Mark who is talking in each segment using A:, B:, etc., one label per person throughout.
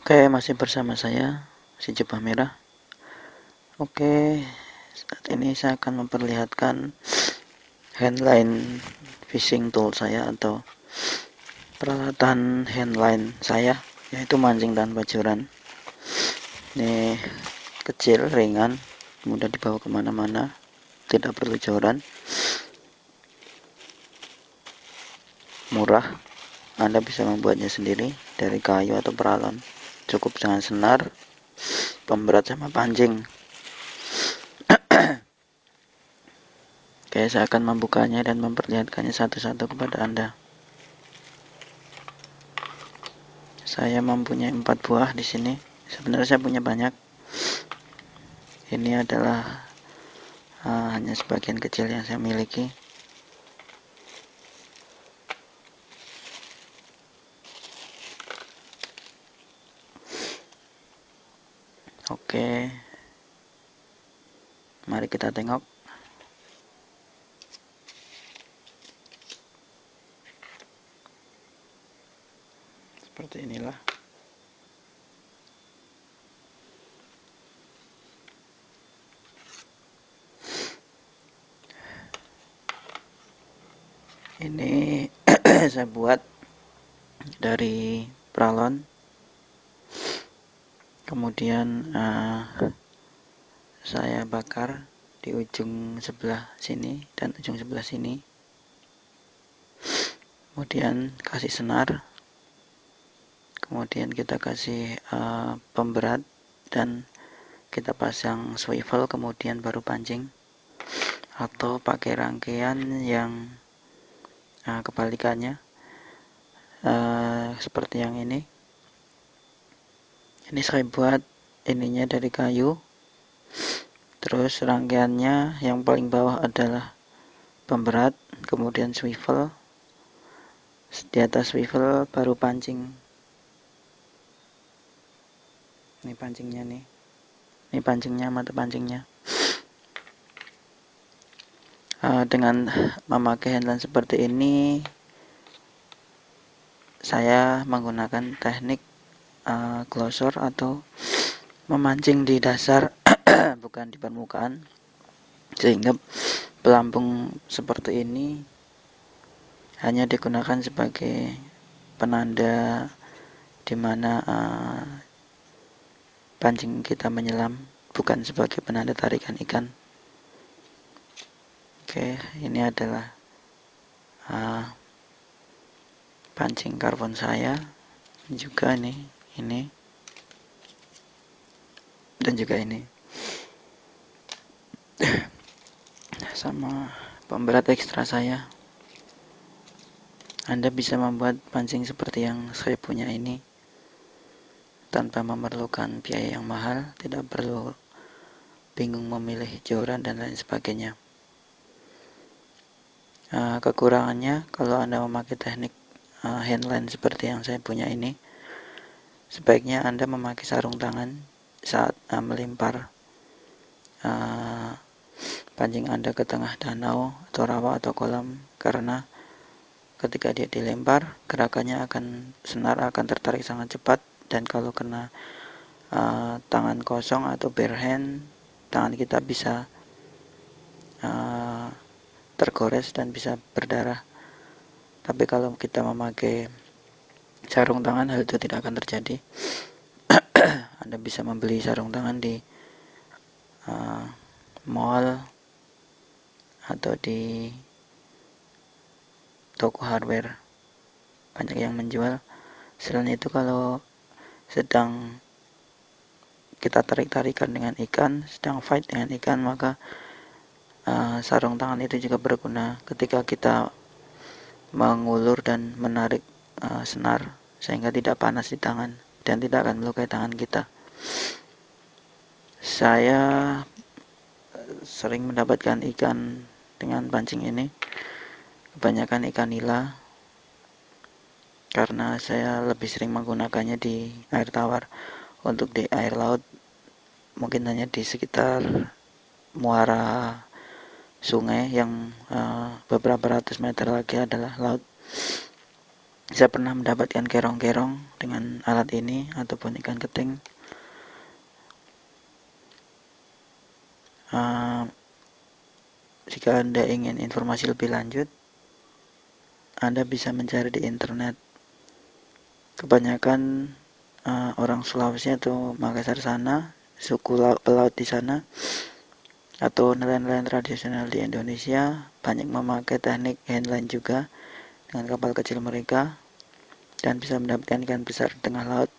A: Oke, masih bersama saya, si Jubah Merah. Oke, saat ini saya akan memperlihatkan handline fishing tool saya atau peralatan handline saya, yaitu mancing tanpa joran. Ini kecil, ringan, mudah dibawa kemana-mana, tidak perlu joran, murah. Anda bisa membuatnya sendiri dari kayu atau peralon. Cukup dengan senar, pemberat sama pancing. Oke, saya akan membukanya dan memperlihatkannya satu-satu kepada Anda. Saya mempunyai 4 buah di sini. Sebenarnya saya punya banyak. Ini adalah hanya sebagian kecil yang saya miliki. Oke, mari kita tengok. Seperti inilah. Ini saya buat dari pralon. Kemudian saya bakar di ujung sebelah sini dan ujung sebelah sini. Kemudian kasih senar. Kemudian kita kasih pemberat dan kita pasang swivel, kemudian baru pancing, atau pakai rangkaian yang kebalikannya, seperti yang ini. Ini saya buat ininya dari kayu, terus rangkaiannya yang paling bawah adalah pemberat, kemudian swivel, di atas swivel baru pancing. Ini pancingnya nih, ini pancingnya, mata pancingnya. Dengan memakai handline seperti ini, saya menggunakan teknik closure atau memancing di dasar bukan di permukaan, sehingga pelampung seperti ini hanya digunakan sebagai penanda di mana pancing kita menyelam, bukan sebagai penanda tarikan ikan. Oke, ini adalah pancing karbon saya juga ini dan juga ini, sama pemberat ekstra saya. Anda bisa membuat pancing seperti yang saya punya ini tanpa memerlukan biaya yang mahal, tidak perlu bingung memilih joran dan lain sebagainya. Kekurangannya, kalau Anda memakai teknik handline seperti yang saya punya ini, sebaiknya Anda memakai sarung tangan saat melempar pancing Anda ke tengah danau atau rawa atau kolam, karena ketika dia dilempar, gerakannya senar akan tertarik sangat cepat, dan kalau kena tangan kosong atau bare hand, tangan kita bisa tergores dan bisa berdarah. Tapi kalau kita memakai sarung tangan, hal itu tidak akan terjadi. Anda bisa membeli sarung tangan di mall atau di toko hardware, banyak yang menjual. Selain itu, kalau sedang kita tarik-tarikan dengan ikan, sedang fight dengan ikan, maka sarung tangan itu juga berguna ketika kita mengulur dan menarik senar, sehingga tidak panas di tangan dan tidak akan melukai tangan kita. Saya sering mendapatkan ikan dengan pancing ini, kebanyakan ikan nila, karena saya lebih sering menggunakannya di air tawar. Untuk di air laut mungkin hanya di sekitar muara sungai yang beberapa ratus meter lagi adalah laut. Saya pernah mendapatkan kerong-kerong dengan alat ini ataupun ikan keting. Jika Anda ingin informasi lebih lanjut, Anda bisa mencari di internet. Kebanyakan orang Sulawesi atau Makassar sana, suku pelaut di sana, atau nelayan-nelayan tradisional di Indonesia banyak memakai teknik handline juga dengan kapal kecil mereka dan bisa mendapatkan ikan besar di tengah laut.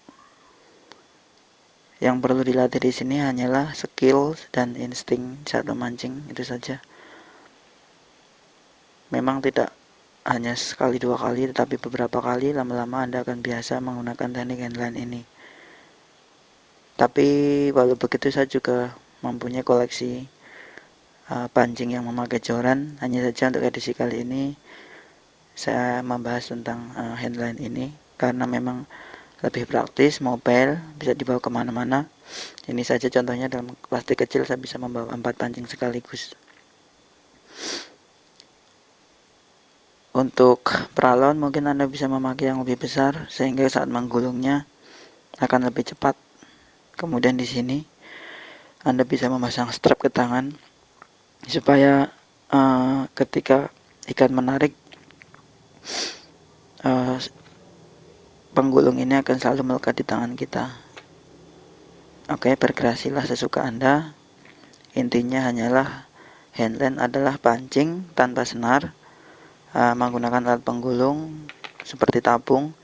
A: Yang perlu dilatih di sini hanyalah skill dan insting saat memancing, itu saja. Memang tidak hanya sekali dua kali, tetapi beberapa kali, lama-lama Anda akan biasa menggunakan teknik handline ini. Tapi walau begitu saya juga mempunyai koleksi pancing yang memakai joran. Hanya saja untuk edisi kali ini saya membahas tentang handline ini karena memang lebih praktis, mobile, bisa dibawa kemana-mana. Ini saja contohnya, dalam plastik kecil saya bisa membawa 4 pancing sekaligus. Untuk pralon mungkin Anda bisa memakai yang lebih besar sehingga saat menggulungnya akan lebih cepat. Kemudian di sini Anda bisa memasang strap ke tangan supaya ketika ikan menarik, penggulung ini akan selalu melekat di tangan kita. Oke, berkreasilah sesuka Anda. Intinya hanyalah handline adalah pancing tanpa senar, menggunakan alat penggulung seperti tabung,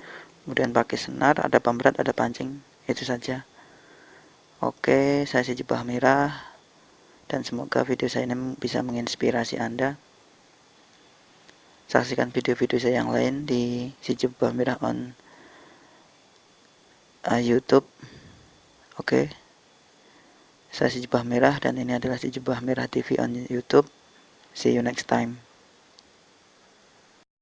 A: kemudian pakai senar, ada pemberat, ada pancing, itu saja. Oke, saya si Jubah Merah, dan semoga video saya ini bisa menginspirasi Anda. Saksikan video-video saya yang lain di si Jubah Merah on YouTube. Oke, saya si Jubah Merah dan ini adalah si Jubah Merah TV on YouTube. See you next time.